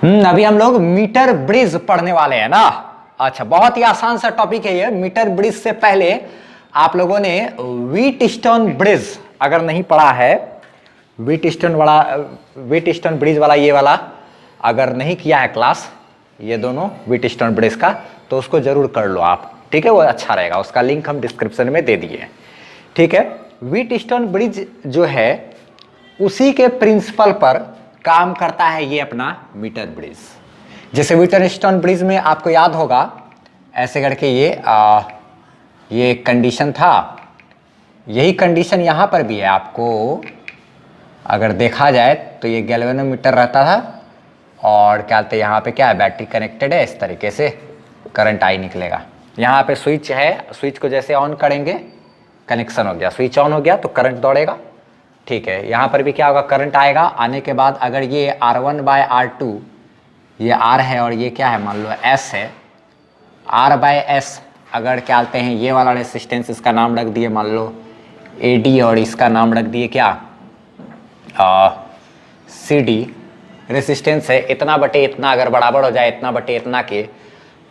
अभी हम लोग मीटर ब्रिज पढ़ने वाले हैं ना। अच्छा, बहुत ही आसान सा टॉपिक है ये। मीटर ब्रिज से पहले आप लोगों ने व्हीटस्टोन ब्रिज अगर नहीं पढ़ा है, व्हीटस्टोन ब्रिज वाला, ये वाला अगर नहीं किया है क्लास, ये दोनों व्हीटस्टोन ब्रिज का, तो उसको जरूर कर लो आप, ठीक है। वो अच्छा रहेगा, उसका लिंक हम डिस्क्रिप्शन में दे दिए हैं, ठीक है। व्हीटस्टोन ब्रिज जो है उसी के प्रिंसिपल पर काम करता है ये अपना मीटर ब्रिज। जैसे व्हीटस्टोन ब्रिज में आपको याद होगा ऐसे करके ये कंडीशन था, यही कंडीशन यहाँ पर भी है। आपको अगर देखा जाए तो ये गैल्वेनोमीटर रहता था और क्या कहते हैं, यहाँ पे क्या है, बैटरी कनेक्टेड है, इस तरीके से करंट आई निकलेगा। यहाँ पे स्विच है, स्विच को जैसे ऑन करेंगे कनेक्शन हो गया, स्विच ऑन हो गया तो करंट दौड़ेगा, ठीक है। यहाँ पर भी क्या होगा, करंट आएगा, आने के बाद अगर ये R1/R2 ये R है और ये क्या है, मान लो S है, R/S अगर क्या कहते हैं ये वाला रेसिस्टेंस, इसका नाम रख दिए मान लो AD और इसका नाम रख दिए क्या, CD रेसिस्टेंस है। इतना बटे इतना अगर बराबर हो जाए इतना बटे इतना के,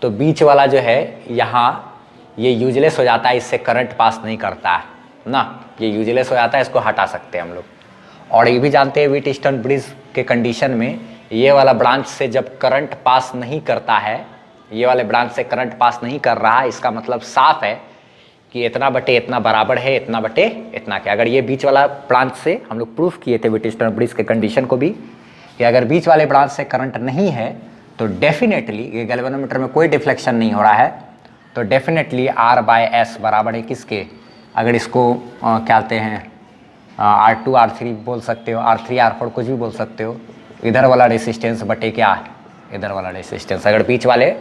तो बीच वाला जो है यहाँ ये यूजलेस हो जाता है, इससे करंट पास नहीं करता है ना, ये यूजलेस हो जाता है, इसको हटा सकते हैं हम लोग। और ये भी जानते हैं व्हीटस्टोन ब्रिज के कंडीशन में ये वाला ब्रांच से जब करंट पास नहीं करता है, ये वाले ब्रांच से करंट पास नहीं कर रहा है, इसका मतलब साफ है कि इतना बटे इतना बराबर है इतना बटे इतना के। अगर ये बीच वाला ब्रांच से हम लोग प्रूफ किए थे व्हीटस्टोन ब्रिज के कंडीशन को भी, कि अगर बीच वाले ब्रांच से करंट नहीं है तो डेफिनेटली ये गैल्वेनोमीटर में कोई डिफ्लेक्शन नहीं हो रहा है, तो डेफिनेटली R/S बराबर है किसके, अगर इसको क्या कहते हैं R2 R3 बोल सकते हो, R3 R4 कुछ भी बोल सकते हो, इधर वाला रेसिस्टेंस बटे क्या, इधर वाला रेसिस्टेंस। अगर बीच वाले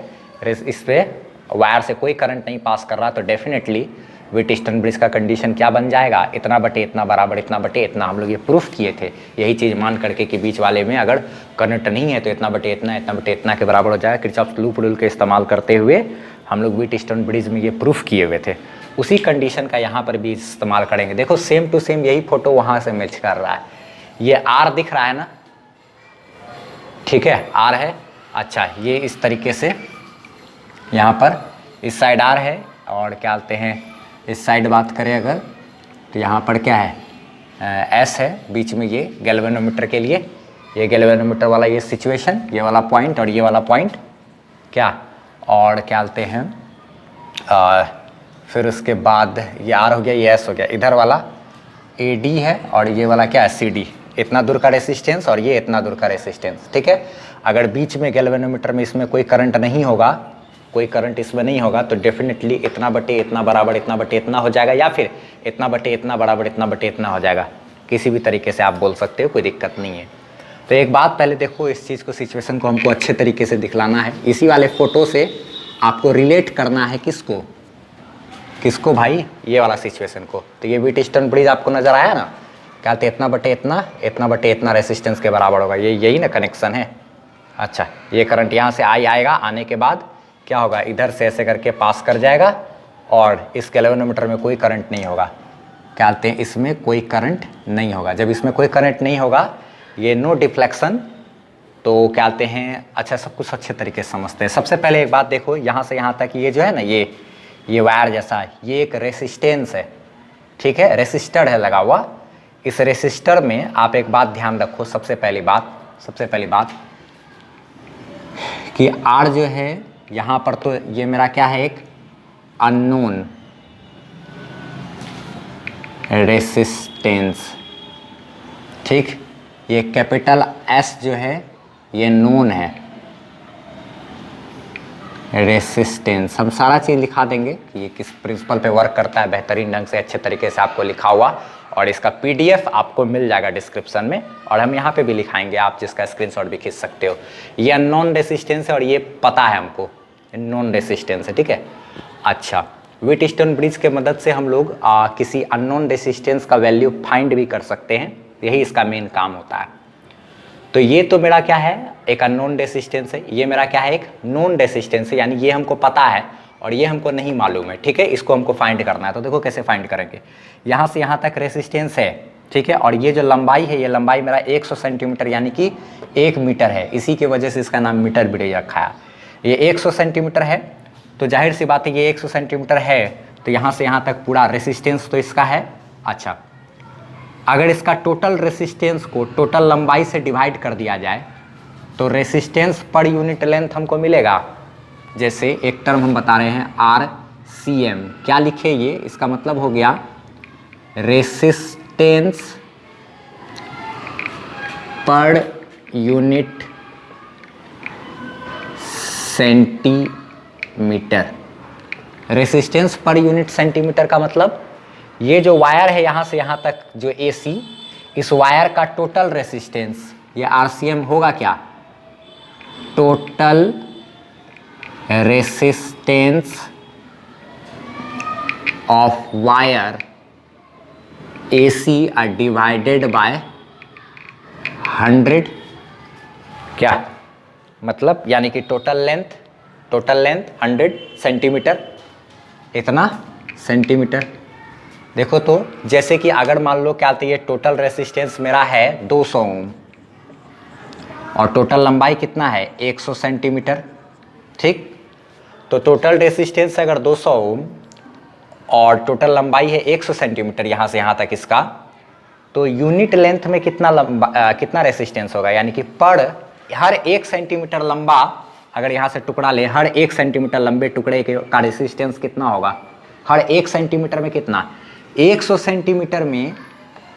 इस पे वायर से कोई करंट नहीं पास कर रहा तो डेफिनेटली व्हीटस्टोन ब्रिज का कंडीशन क्या बन जाएगा, इतना बटे इतना बराबर इतना बटे इतना। हम लोग ये प्रूफ किए थे, यही चीज़ मान करके कि बीच वाले में अगर करंट नहीं है तो इतना बटे इतना के बराबर हो जाएगा। किरचॉफ लूप रूल के इस्तेमाल करते हुए हम लोग व्हीटस्टोन ब्रिज में ये प्रूफ किए हुए थे। उसी कंडीशन का यहाँ पर भी इस्तेमाल करेंगे। देखो सेम टू सेम यही फोटो वहाँ से मैच कर रहा है। ये R दिख रहा है ना, ठीक है, R है। अच्छा, ये इस तरीके से यहाँ पर इस साइड R है और क्या बोलते हैं इस साइड बात करें अगर तो यहाँ पर क्या है, S है, बीच में ये गैल्वेनोमीटर के लिए, ये गैल्वेनोमीटर वाला ये सिचुएशन, ये वाला पॉइंट और ये वाला पॉइंट क्या, और क्या बोलते हैं फिर उसके बाद ये R हो गया, ये S हो गया, इधर वाला AD है और ये वाला क्या है CD, इतना दूर का रेसिस्टेंस और ये इतना दूर का रेसिस्टेंस, ठीक है। अगर बीच में गैल्वेनोमीटर में इसमें कोई करंट नहीं होगा, कोई करंट इसमें नहीं होगा तो डेफिनेटली इतना बटे इतना बराबर इतना बटे इतना हो जाएगा, या फिर इतना बटे इतना बराबर इतना बटे इतना हो जाएगा। किसी भी तरीके से आप बोल सकते हो, कोई दिक्कत नहीं है। तो एक बात पहले देखो, इस चीज़ को सिचुएशन को हमको अच्छे तरीके से दिखलाना है। इसी वाले फोटो से आपको रिलेट करना है किसको, किसको भाई, ये वाला सिचुएशन को। तो ये व्हीटस्टोन ब्रिज आपको नजर आया ना, कहते इतना बटे इतना रेसिस्टेंस के बराबर होगा, ये यही ना कनेक्शन है। अच्छा, ये करंट यहाँ से आएगा, आने के बाद क्या होगा, इधर से ऐसे करके पास कर जाएगा और इस गैल्वेनोमीटर में कोई करंट नहीं होगा। क्या कहते हैं, इसमें कोई करंट नहीं होगा। जब इसमें कोई करंट नहीं होगा, ये नो डिफ्लेक्शन, तो क्या कहते हैं, अच्छा सब कुछ अच्छे तरीके से समझते हैं। सबसे पहले एक बात देखो, यहाँ से यहाँ तक ये जो है ना, ये वायर जैसा है, ये एक रेसिस्टेंस है, ठीक है, रेसिस्टर है लगा हुआ। इस रेसिस्टर में आप एक बात ध्यान रखो, सबसे पहली बात कि R जो है यहाँ पर, तो ये मेरा क्या है, एक अननोन रेसिस्टेंस, ठीक। ये कैपिटल S जो है ये नोन है रेसिस्टेंस। हम सारा चीज़ लिखा देंगे कि ये किस प्रिंसिपल पे वर्क करता है, बेहतरीन ढंग से अच्छे तरीके से आपको लिखा हुआ, और इसका PDF आपको मिल जाएगा डिस्क्रिप्शन में, और हम यहाँ पे भी लिखाएंगे, आप जिसका स्क्रीनशॉट भी खींच सकते हो। ये अननोन रेसिस्टेंस है और ये पता है हमको, नॉन रेसिस्टेंस है, ठीक है। अच्छा, व्हीटस्टोन ब्रिज के मदद से हम लोग किसी अननोन रेसिस्टेंस का वैल्यू फाइंड भी कर सकते हैं, यही इसका मेन काम होता है। तो ये तो मेरा क्या है, एक अननोन रेसिस्टेंस है, ये मेरा क्या है, एक नोन रेसिस्टेंस है, यानी ये हमको पता है और ये हमको नहीं मालूम है, ठीक है। इसको हमको फाइंड करना है। तो देखो कैसे फाइंड करेंगे, यहाँ से यहाँ तक रेसिस्टेंस है, ठीक है। और ये जो लंबाई है, ये लंबाई मेरा 100 सेंटीमीटर यानी कि 1 मीटर है, इसी की वजह से इसका नाम मीटर ब्रिज रखा है। ये 100 सेंटीमीटर है, तो जाहिर सी बात है ये 100 सेंटीमीटर है, तो यहाँ से यहाँ तक पूरा रेसिस्टेंस तो इसका है। अच्छा, अगर इसका टोटल रेसिस्टेंस को टोटल लंबाई से डिवाइड कर दिया जाए तो रेसिस्टेंस पर यूनिट लेंथ हमको मिलेगा। जैसे एक टर्म हम बता रहे हैं RCM, क्या लिखे ये, इसका मतलब हो गया resistance per unit centimetre. Resistance per unit centimetre का मतलब ये जो वायर है यहाँ से यहाँ तक जो AC, इस वायर का टोटल रेसिस्टेंस, ये RCM होगा क्या, total resistance of wire AC divided by 100, क्या मतलब, यानी कि टोटल लेंथ 100 सेंटीमीटर, इतना सेंटीमीटर। देखो तो जैसे कि अगर मान लो क्या आती है, टोटल रेसिस्टेंस मेरा है 200 ओम और टोटल लंबाई कितना है 100 सेंटीमीटर, ठीक। तो टोटल रेसिस्टेंस अगर 200 ओम और टोटल लंबाई है 100 सेंटीमीटर यहाँ से यहाँ तक इसका, तो यूनिट लेंथ में कितना रेसिस्टेंस होगा, यानी कि पर हर 1 सेंटीमीटर लंबा अगर यहाँ से टुकड़ा ले, हर 1 सेंटीमीटर लंबे टुकड़े का रेसिस्टेंस कितना होगा, हर 1 सेंटीमीटर में कितना, 100 सेंटीमीटर में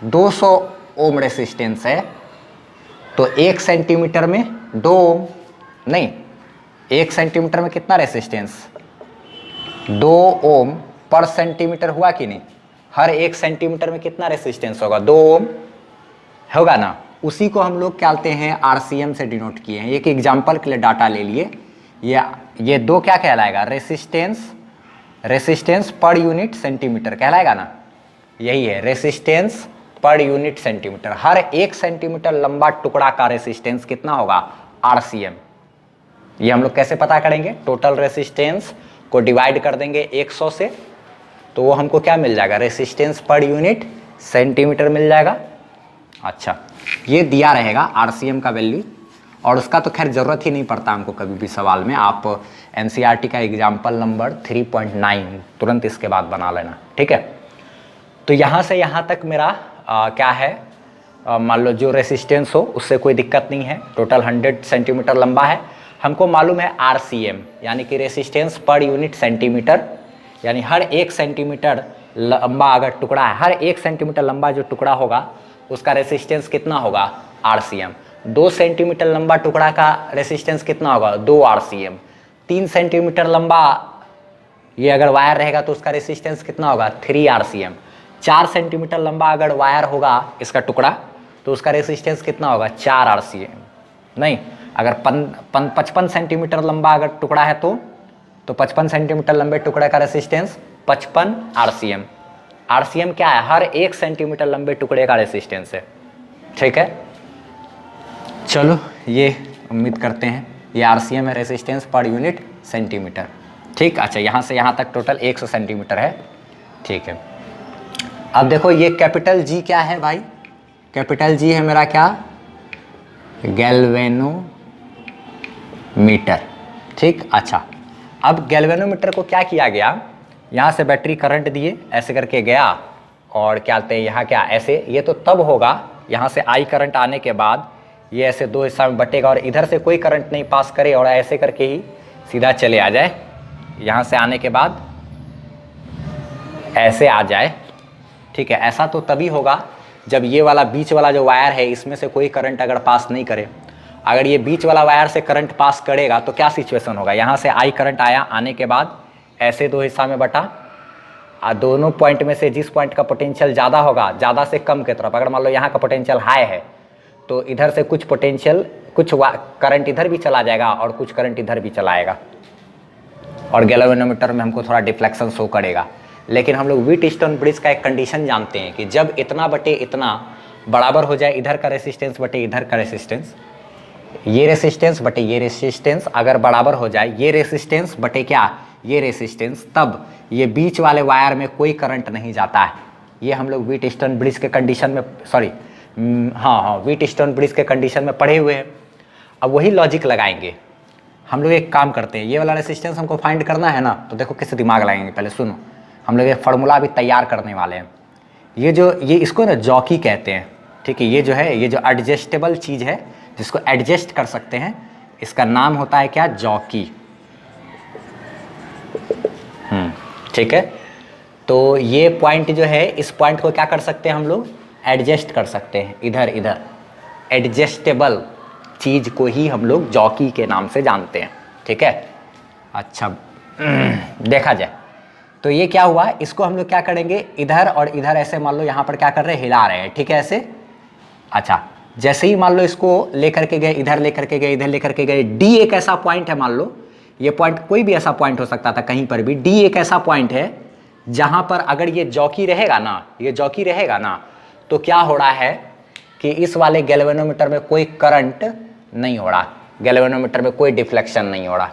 200 ओम रेसिस्टेंस है, तो 1 सेंटीमीटर में 2 ओम नहीं, 1 सेंटीमीटर में कितना रेसिस्टेंस, 2 ओम पर सेंटीमीटर हुआ कि नहीं, हर 1 सेंटीमीटर में कितना रेसिस्टेंस होगा, 2 ओम होगा ना। उसी को हम लोग क्या कहते हैं, RCM से डिनोट किए हैं। एक एग्जांपल के लिए डाटा ले लिए, ये 2 क्या कहलाएगा, रेसिस्टेंस पर यूनिट सेंटीमीटर कहलाएगा ना, यही है रेसिस्टेंस पर यूनिट सेंटीमीटर। हर 1 सेंटीमीटर लंबा टुकड़ा का रेसिस्टेंस कितना होगा, RCM। ये हम लोग कैसे पता करेंगे, टोटल रेसिस्टेंस को डिवाइड कर देंगे 100 से, तो वो हमको क्या मिल जाएगा, रेसिस्टेंस पर यूनिट सेंटीमीटर मिल जाएगा। अच्छा, ये दिया रहेगा RCM का वैल्यू, और उसका तो खैर ज़रूरत ही नहीं पड़ता हमको कभी भी सवाल में। आप NCERT का एग्जाम्पल नंबर 3.9 तुरंत इसके बाद बना लेना, ठीक है। तो यहाँ से यहाँ तक मेरा क्या है, मान लो जो रेसिस्टेंस हो उससे कोई दिक्कत नहीं है, टोटल 100 सेंटीमीटर लंबा है। हमको मालूम है RCM यानी कि रेसिस्टेंस पर यूनिट सेंटीमीटर, यानी हर 1 सेंटीमीटर लंबा अगर टुकड़ा है, हर 1 सेंटीमीटर लंबा जो टुकड़ा होगा उसका रेसिस्टेंस कितना होगा, RCM। 2 सेंटीमीटर लंबा टुकड़ा का रेसिस्टेंस कितना होगा, 2 RCM। 3 सेंटीमीटर लंबा ये अगर वायर रहेगा तो उसका रेसिस्टेंस कितना होगा, 3 RCM। 4 सेंटीमीटर लंबा अगर वायर होगा इसका टुकड़ा तो उसका रेसिस्टेंस कितना होगा, 4 RCM। नहीं, अगर 55 सेंटीमीटर लंबा अगर टुकड़ा है तो 55 सेंटीमीटर लंबे टुकड़े का रेसिस्टेंस 55 RCM। RCM क्या है, हर 1 सेंटीमीटर लंबे टुकड़े का रेसिस्टेंस है, ठीक है। चलो, ये उम्मीद करते हैं ये RCM है, रेसिस्टेंस पर यूनिट सेंटीमीटर, ठीक। अच्छा, यहाँ से यहाँ तक टोटल 100 सेंटीमीटर है, ठीक है। अब देखो ये कैपिटल G क्या है भाई, कैपिटल G है मेरा क्या, गैल्वेनोमीटर, ठीक। अच्छा, अब गैल्वेनोमीटर को क्या किया गया, यहाँ से बैटरी करंट दिए ऐसे करके गया, और क्या कहते हैं यहाँ क्या ऐसे, ये तो तब होगा यहाँ से I करंट आने के बाद ये ऐसे 2 हिस्सा में बटेगा, और इधर से कोई करंट नहीं पास करे और ऐसे करके ही सीधा चले आ जाए, यहाँ से आने के बाद ऐसे आ जाए, ठीक है। ऐसा तो तभी होगा जब ये वाला बीच वाला जो वायर है इसमें से कोई करंट अगर पास नहीं करे। अगर ये बीच वाला वायर से करंट पास करेगा तो क्या सिचुएशन होगा, यहाँ से I करंट आया, आने के बाद ऐसे 2 हिस्सा में बटा, और दोनों पॉइंट में से जिस पॉइंट का पोटेंशियल ज़्यादा होगा, ज़्यादा से कम की तरफ, अगर मान लो यहाँ का पोटेंशियल हाई है तो इधर से कुछ पोटेंशियल, कुछ करंट इधर भी चला जाएगा और कुछ करंट इधर भी चलाएगा, और गैल्वेनोमीटर में हमको थोड़ा डिफ्लेक्शन शो करेगा। लेकिन हम लोग व्हीटस्टोन ब्रिज का एक कंडीशन जानते हैं कि जब इतना बटे इतना बराबर हो जाए, इधर का रेसिस्टेंस बटे इधर का रेसिस्टेंस, ये रेसिस्टेंस बटे ये रेसिस्टेंस अगर बराबर हो जाए, ये रेसिस्टेंस बटे क्या, ये रेसिस्टेंस, तब ये बीच वाले वायर में कोई करंट नहीं जाता है, ये हम लोग व्हीटस्टोन ब्रिज के कंडीशन में, सॉरी हाँ व्हीटस्टोन ब्रिज के कंडीशन में पढ़े हुए हैं। अब वही लॉजिक लगाएंगे हम लोग। एक काम करते हैं, ये वाला रेसिस्टेंस हमको फाइंड करना है ना, तो देखो किससे दिमाग लगाएंगे। पहले सुनो, हम लोग एक फार्मूला अभी तैयार करने वाले हैं। ये इसको ना जॉकी कहते हैं, ठीक है। ये जो है, ये जो एडजस्टेबल चीज़ है जिसको एडजस्ट कर सकते हैं, इसका नाम होता है क्या, जॉकी। ठीक है। तो ये पॉइंट जो है, इस पॉइंट को क्या कर सकते हैं हम लोग, एडजस्ट कर सकते हैं इधर इधर। एडजस्टेबल चीज़ को ही हम लोग जॉकी के नाम से जानते हैं, ठीक है। अच्छा देखा जाए तो ये क्या हुआ, इसको हम लोग क्या करेंगे, इधर और इधर ऐसे मान लो यहाँ पर क्या कर रहे हैं, हिला रहे हैं, ठीक है ऐसे। अच्छा जैसे ही मान लो इसको लेकर के गए, इधर लेकर के गए, इधर लेकर के गए, डी एक ऐसा पॉइंट है, मान लो ये पॉइंट कोई भी ऐसा पॉइंट हो सकता था कहीं पर भी। डी एक ऐसा पॉइंट है जहां पर अगर ये जॉकी रहेगा ना, ये जॉकी रहेगा ना, तो क्या हो रहा है कि इस वाले गैल्वेनोमीटर में कोई करंट नहीं हो रहा, गैल्वेनोमीटर में कोई डिफ्लेक्शन नहीं हो रहा,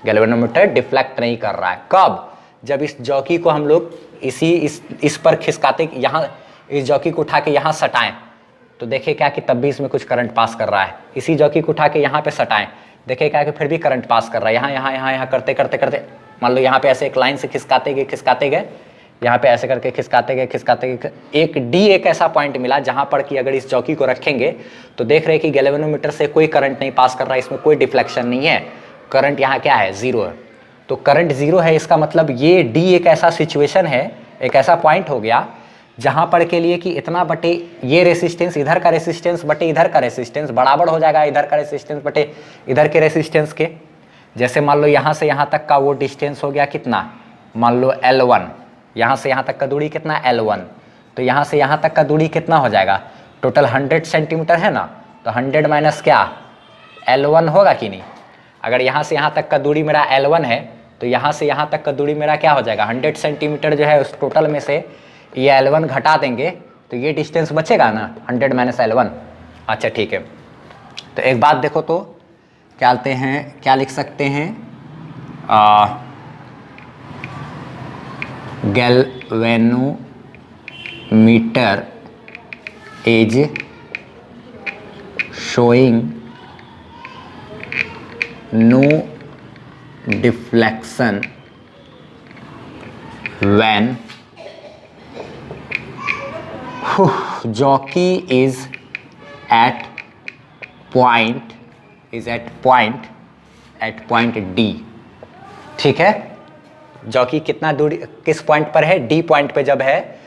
गैल्वेनोमीटर डिफ्लेक्ट नहीं कर रहा है। कब, जब इस जॉकी को हम लोग इस पर खिसकाते, यहाँ इस जॉकी को उठा के यहाँ सटाएं, तो देखे क्या कि तब भी इसमें कुछ करंट पास कर रहा है। इसी जॉकी को उठा के यहाँ पे सटाएं, देखे क्या कि फिर भी करंट पास कर रहा है। यहाँ करते करते करते मान लो यहाँ पे ऐसे एक लाइन से खिसकाते गए, यहाँ पे ऐसे करके खिसकाते गए, एक डी एक ऐसा पॉइंट मिला जहाँ पर कि अगर इस जॉकी को रखेंगे तो देख रहे हैं कि गैल्वेनोमीटर से कोई करंट नहीं पास कर रहा है, इसमें कोई डिफ्लेक्शन नहीं है, करंट यहाँ क्या है, जीरो है। तो करंट जीरो है, इसका मतलब ये डी एक ऐसा सिचुएशन है, एक ऐसा पॉइंट हो गया जहां पर के लिए कि इतना बटे ये रेसिस्टेंस, इधर का रेसिस्टेंस बटे इधर का रेसिस्टेंस बराबर हो जाएगा इधर का रेसिस्टेंस बटे इधर के रेसिस्टेंस के। जैसे मान लो यहाँ से यहाँ तक का वो डिस्टेंस हो गया कितना, मान लो L1, यहाँ से यहाँ तक का दूरी कितना L1, तो यहाँ से यहाँ तक का दूरी कितना हो जाएगा, टोटल 100 सेंटीमीटर है ना, तो 100 माइनस क्या L1 होगा कि नहीं। अगर यहाँ से यहाँ तक का दूरी मेरा L1 है तो यहाँ से यहाँ तक का दूरी मेरा क्या हो जाएगा, 100 सेंटीमीटर जो है उस टोटल में से ये L1 घटा देंगे तो ये डिस्टेंस बचेगा ना, 100 माइनस L1। अच्छा ठीक है, तो एक बात देखो तो क्या लिख सकते हैं, galvanometer is showing no deflection when jockey is at point D। ठीक है, जॉकी कितना दूरी किस पॉइंट पर है, डी पॉइंट पे जब है,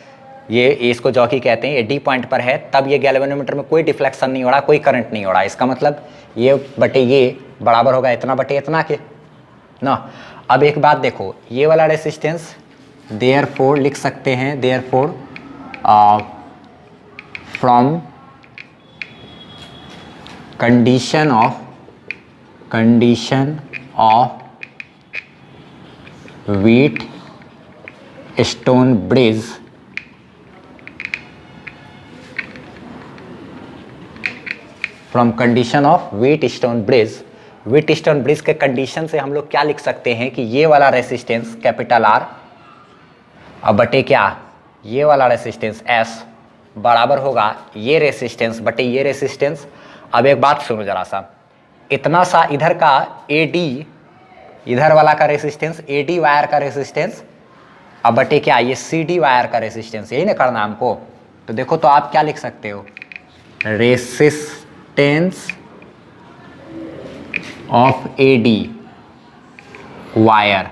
ये इसको जॉकी कहते हैं, ये डी पॉइंट पर है, तब ये गैल्वेनोमीटर में कोई डिफ्लेक्शन नहीं हो रहा, कोई करंट नहीं हो रहा। इसका मतलब ये बटे ये बराबर होगा इतना बटे इतना के ना। अब एक बात देखो, ये वाला रेसिस्टेंस देयरफॉर लिख सकते हैं, therefore from condition of Wheatstone bridge Wheatstone bridge के कंडीशन से हम लोग क्या लिख सकते हैं कि ये वाला रेसिस्टेंस कैपिटल R अब बटे क्या, ये वाला रेसिस्टेंस S बराबर होगा ये रेसिस्टेंस बटे ये रेसिस्टेंस। अब एक बात सुनो जरा सा, इतना सा इधर का AD, इधर वाला का रेसिस्टेंस AD वायर का रेसिस्टेंस अब बटे क्या, ये CD वायर का रेसिस्टेंस, यही ना करना हमको। तो देखो तो आप क्या लिख सकते हो, रेसिस्टेंस ऑफ AD वायर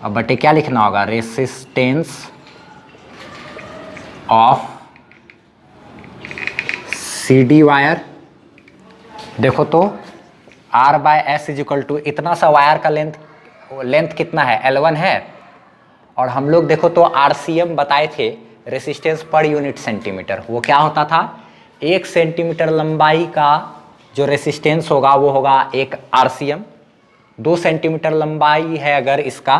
अब बटे क्या लिखना होगा, रेसिस्टेंस ऑफ CD वायर। देखो तो R by S is equal to इतना सा वायर का लेंथ कितना है, L1 है, और हम लोग देखो तो RCM बताए थे, रेसिस्टेंस पर यूनिट सेंटीमीटर। वो क्या होता था, 1 सेंटीमीटर लंबाई का जो रेसिस्टेंस होगा वो होगा 1 RCM, 2 सेंटीमीटर लंबाई है अगर इसका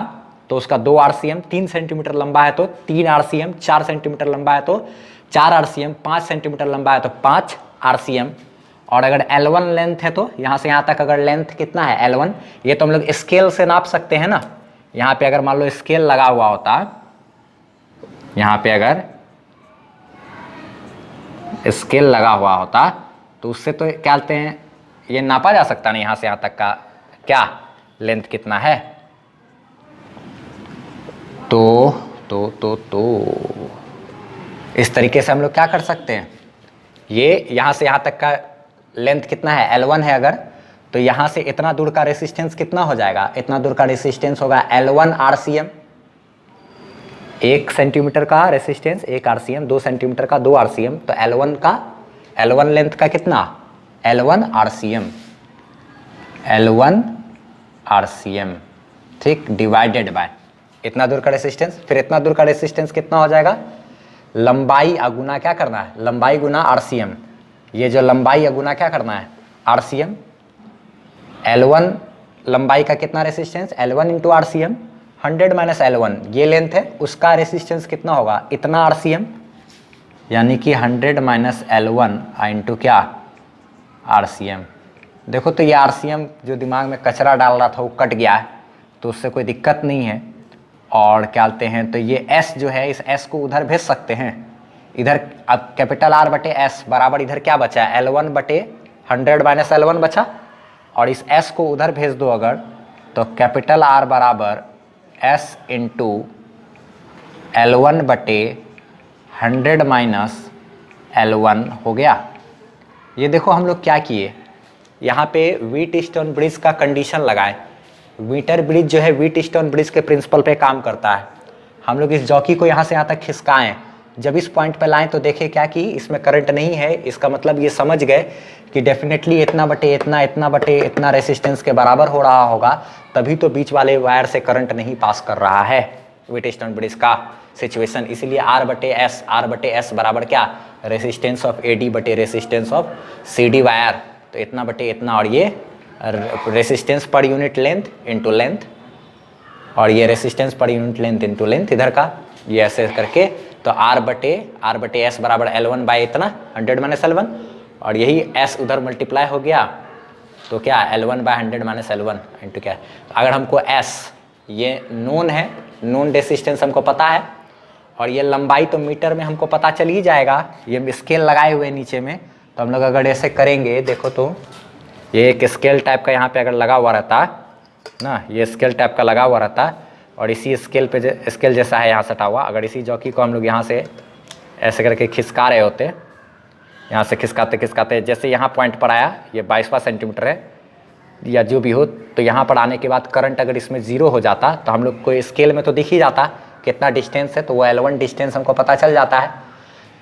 तो उसका 2 RCM, 3 सेंटीमीटर लंबा है तो 3 RCM, 4 सेंटीमीटर लंबा है तो 4 RCM, 5 सेंटीमीटर लंबा है तो 5 RCM। और अगर L1 लेंथ है तो यहाँ से यहाँ तक अगर लेंथ कितना है L1, ये तो हम लोग स्केल से नाप सकते हैं ना। यहाँ पे अगर मान लो स्केल लगा हुआ होता, यहाँ पे अगर स्केल लगा हुआ होता तो उससे तो क्या कहते हैं, ये नापा जा सकता नहीं यहाँ से यहाँ तक का क्या लेंथ कितना है। तो इस तरीके से हम लोग क्या कर सकते हैं, ये यहाँ से यहाँ तक का लेंथ कितना है, L1 है अगर, तो यहाँ से इतना दूर का रेसिस्टेंस कितना हो जाएगा, इतना दूर का रेसिस्टेंस होगा L1 RCM, 1 सेंटीमीटर का रेसिस्टेंस 1 RCM, 2 सेंटीमीटर का 2 RCM, तो L1 लेंथ का कितना, L1 RCM, ठीक, डिवाइडेड बाय इतना दूर का रेसिस्टेंस। फिर इतना दूर का रेसिस्टेंस कितना हो जाएगा, लंबाई अगुना क्या करना है, लंबाई गुना RCM, ये जो लंबाई अगुना क्या करना है RCM। L1 लंबाई का कितना resistance, L1 into RCM, 100 minus L1 ये लेंथ है, उसका रेसिस्टेंस कितना होगा, इतना RCM, यानी कि 100 माइनस L1 इंटू क्या RCM। देखो तो ये RCM जो दिमाग में कचरा डाल रहा था वो कट गया है, तो उससे कोई दिक्कत नहीं है। और क्या बोलते हैं, तो ये S जो है, इस S को उधर भेज सकते हैं इधर। अब कैपिटल R बटे S बराबर इधर क्या बचा है, L1 बटे 100 माइनस L1 बचा, और इस S को उधर भेज दो अगर, तो कैपिटल R बराबर S इंटू L1 बटे 100 माइनस L1 हो गया। ये देखो हम लोग क्या किए, यहाँ पे व्हीटस्टोन ब्रिज का कंडीशन लगाए। मीटर ब्रिज जो है व्हीटस्टोन ब्रिज के प्रिंसिपल पे काम करता है। हम लोग इस जॉकी को यहाँ से यहाँ तक खिसकाएं, जब इस पॉइंट पे लाएं तो देखें क्या कि इसमें करंट नहीं है, इसका मतलब ये समझ गए कि डेफिनेटली इतना बटे इतना, इतना बटे इतना रेसिस्टेंस के बराबर हो रहा होगा, तभी तो बीच वाले वायर से करंट नहीं पास कर रहा है व्हीटस्टोन ब्रिज का सिचुएशन। इसीलिए R बटे S बराबर क्या, रेसिस्टेंस ऑफ AD बटे रेसिस्टेंस ऑफ CD वायर, तो इतना बटे इतना, और ये resistance per unit length into length, और ये resistance per unit length into length इधर का, ये ऐसे करके, तो R बटे S बराबर L1 बाई इतना 100 माइनस L1, और यही S उधर मल्टीप्लाई हो गया, तो क्या L1 by 100 minus L1 into क्या। अगर हमको S ये नोन है, नोन रेसिस्टेंस हमको पता है, और ये लंबाई तो मीटर में हमको पता चल ही जाएगा, ये स्केल लगाए हुए नीचे में, तो हम लोग अगर ऐसे करेंगे, देखो तो ये एक स्केल टाइप का यहाँ पे अगर लगा हुआ रहता ना, ये स्केल टाइप का लगा हुआ रहता, और इसी स्केल पे स्केल जैसा है यहाँ सटा हुआ, अगर इसी जॉकी को हम लोग यहाँ से ऐसे करके खिसका रहे होते, यहाँ से खिसकाते खिसकाते जैसे यहाँ पॉइंट पर आया, ये 22वां सेंटीमीटर है या जो भी हो, तो यहाँ पर आने के बाद करंट अगर इसमें 0 हो जाता, तो हम लोग को स्केल में तो दिख ही जाता कितना डिस्टेंस है, तो वो L1 डिस्टेंस हमको पता चल जाता है।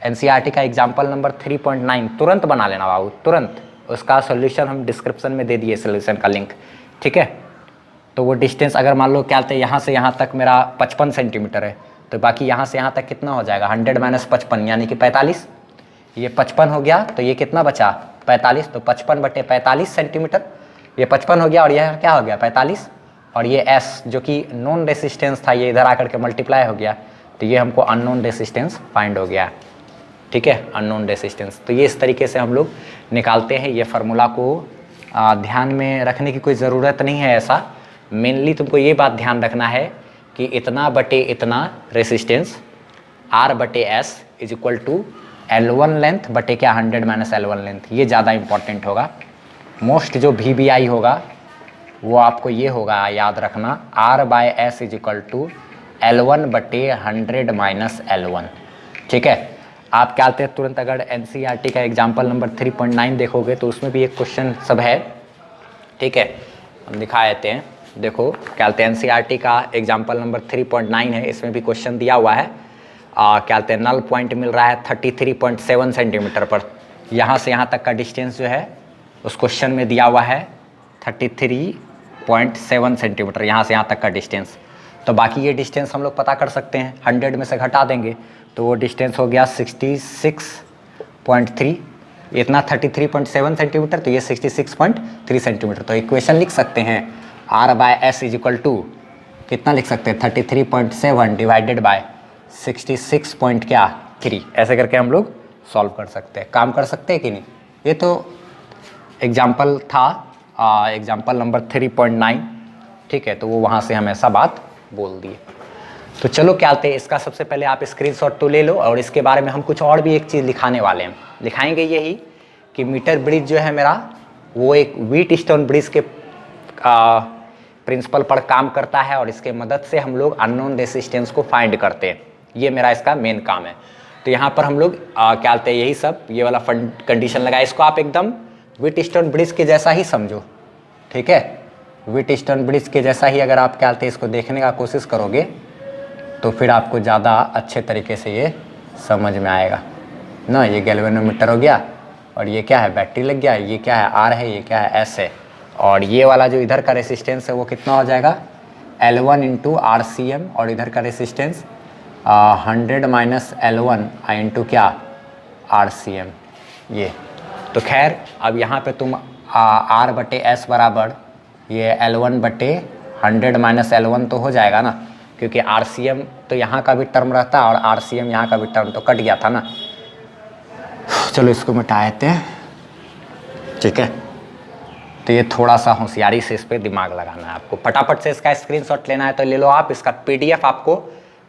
NCERT का एग्जाम्पल नंबर 3.9 तुरंत बना लेना बाबू, तुरंत। उसका सोल्यूशन हम डिस्क्रिप्शन में दे दिए, सोल्यूशन का लिंक, ठीक है। तो वो डिस्टेंस अगर मान लो क्या कहते हैं, यहाँ से यहाँ तक मेरा 55 सेंटीमीटर है, तो बाकी यहाँ से यहाँ तक कितना हो जाएगा, 100 माइनस 55 यानी कि 45, ये 55 हो गया, तो ये कितना बचा 45, तो 55 बटे 45 सेंटीमीटर, ये 55 हो गया, और यह क्या हो गया 45, और ये S जो कि नॉन रेसिस्टेंस था, ये इधर आकर के मल्टीप्लाई हो गया, तो ये हमको अननोन रेसिस्टेंस फाइंड हो गया, ठीक है, अननोन रेसिस्टेंस। तो ये इस तरीके से हम लोग निकालते हैं। ये फार्मूला को ध्यान में रखने की कोई ज़रूरत नहीं है ऐसा, मेनली तुमको ये बात ध्यान रखना है कि इतना बटे इतना रेसिस्टेंस R बटे S is equal to L1 length बटे क्या 100 माइनस L1 लेंथ, ये ज़्यादा इंपॉर्टेंट होगा। मोस्ट जो VBI होगा वो आपको ये होगा, याद रखना, R by S is equal to L1 बटे 100 माइनस L1, ठीक है। आप क्या कहते हैं, तुरंत अगर NCERT का एग्जाम्पल नंबर 3.9 देखोगे तो उसमें भी एक क्वेश्चन सब है, ठीक है, हम दिखा देते हैं। देखो क्या कहते हैं, NCERT का एग्जाम्पल नंबर 3.9 है, इसमें भी क्वेश्चन दिया हुआ है। क्या कहते हैं, नल पॉइंट मिल रहा है 33.7 सेंटीमीटर पर, यहाँ से यहाँ तक का डिस्टेंस जो है उस क्वेश्चन में दिया हुआ है 33.7 सेंटीमीटर, यहाँ से यहाँ तक का डिस्टेंस। तो बाकी ये डिस्टेंस हम लोग पता कर सकते हैं, 100 में से घटा देंगे तो वो डिस्टेंस हो गया 66.3, इतना 33.7 सेंटीमीटर, तो ये 66.3 सेंटीमीटर। तो इक्वेशन लिख सकते हैं R by S is equal to कितना लिख सकते हैं, 33.7 डिवाइडेड बाय 66.3, ऐसे करके हम लोग सॉल्व कर सकते हैं, काम कर सकते हैं कि नहीं। ये तो एग्जाम्पल था, एग्जाम्पल नंबर 3.9, ठीक है, तो वो वहाँ से हम ऐसा बात बोल दिए। तो चलो क्या होते हैं, इसका सबसे पहले आप स्क्रीनशॉट तो ले लो, और इसके बारे में हम कुछ और भी एक चीज़ लिखाने वाले हैं। लिखाएंगे यही कि मीटर ब्रिज जो है मेरा, वो एक व्हीटस्टोन ब्रिज के प्रिंसिपल पर काम करता है, और इसके मदद से हम लोग अननोन रेसिस्टेंस को फाइंड करते हैं। ये मेरा इसका मेन काम है। तो यहाँ पर हम लोग क्या बोलते हैं, यही सब ये वाला कंडीशन लगाए। इसको आप एकदम व्हीटस्टोन ब्रिज के जैसा ही समझो, ठीक है। व्हीटस्टोन ब्रिज के जैसा ही अगर आप क्या बोलते हैं इसको देखने का कोशिश करोगे तो फिर आपको ज़्यादा अच्छे तरीके से ये समझ में आएगा ना। ये गैल्वेनोमीटर हो गया, और ये क्या है, बैटरी लग गया, ये क्या है, आर है, ये क्या है, एस है। और ये वाला जो इधर का रेसिस्टेंस है वो कितना हो जाएगा, L1 इंटू RCM, और इधर का रेसिस्टेंस 100 माइनस L1 इंटू क्या, RCM। ये तो खैर अब यहाँ पे तुम R बटे S बराबर ये L1 बटे 100 माइनस L1 तो हो जाएगा ना, क्योंकि RCM तो यहाँ का भी टर्म रहता है और RCM यहाँ का भी टर्म तो कट गया था ना। चलो इसको मिटा देते हैं, ठीक है। तो ये थोड़ा सा होशियारी से इस पर दिमाग लगाना है आपको। फटाफट से इसका स्क्रीनशॉट लेना है तो ले लो आप, इसका PDF आपको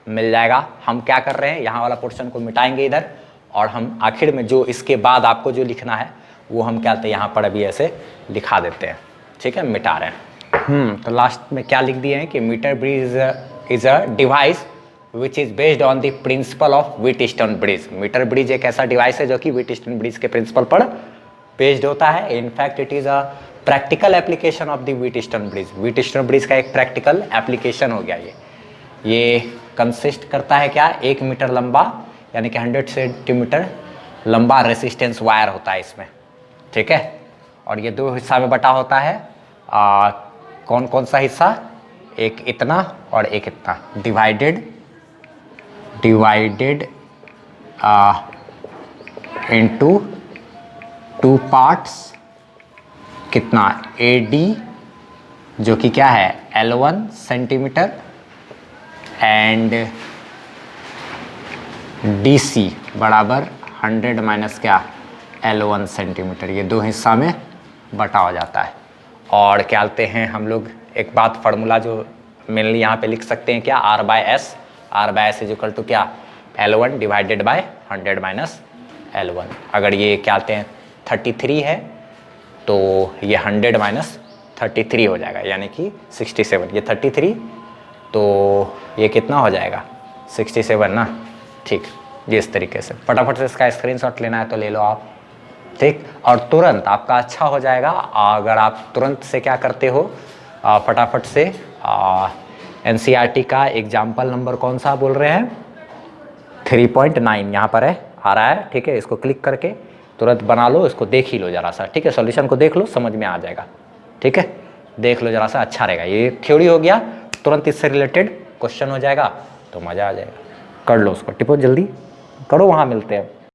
मिल जाएगा। हम क्या कर रहे हैं, यहाँ वाला पोर्शन को मिटाएंगे इधर, और हम आखिर में जो इसके बाद आपको जो लिखना है वो हम क्या कहते हैं यहाँ पर अभी ऐसे लिखा देते हैं, ठीक है। मिटा रहे हैं। तो लास्ट में क्या लिख दिए हैं कि meter bridge is a device which is based on the principle of Wheatstone bridge. Meter bridge एक ऐसा डिवाइस है जो कि व्हीटस्टोन ब्रिज के प्रिंसिपल पर बेस्ड होता है। In fact it is a practical application of the Wheatstone bridge. Wheatstone bridge का एक प्रैक्टिकल एप्लीकेशन हो गया ये कंसिस्ट करता है क्या, 1 मीटर लंबा यानी कि 100 सेंटीमीटर लंबा रेसिस्टेंस वायर होता है इसमें, ठीक है। और ये 2 हिस्सा में बटा होता है। कौन कौन सा हिस्सा, एक इतना और एक इतना, डिवाइडेड इनटू 2 पार्ट्स, कितना, AD जो कि क्या है L1 सेंटीमीटर एंड DC बराबर 100 माइनस क्या L1 सेंटीमीटर। ये 2 हिस्सा में बटा हो जाता है। और क्या बोलते हैं हम लोग, एक बात फार्मूला जो मेनली यहाँ पे लिख सकते हैं क्या, R by S is equal to क्या, L1 divided by 100 minus L1। अगर ये क्या बोलते हैं 33 है तो ये 100 माइनस 33 हो जाएगा, यानी कि 67। ये 33 तो ये कितना हो जाएगा 67 ना, ठीक। ये इस तरीके से फटाफट से इसका स्क्रीनशॉट लेना है तो ले लो आप, ठीक। और तुरंत आपका अच्छा हो जाएगा अगर आप तुरंत से क्या करते हो, फटाफट से NCERT का एग्जाम्पल नंबर कौन सा बोल रहे हैं, 3.9 यहाँ पर है, आ रहा है, ठीक है। इसको क्लिक करके तुरंत बना लो, इसको देख ही लो ज़रा सा, ठीक है। सॉल्यूशन को देख लो, समझ में आ जाएगा, ठीक है। देख लो ज़रा सा, अच्छा रहेगा। ये थ्योरी हो गया, तुरंत इससे रिलेटेड क्वेश्चन हो जाएगा तो मज़ा आ जाएगा। कर लो उसको, टिपो जल्दी करो, वहाँ मिलते हैं।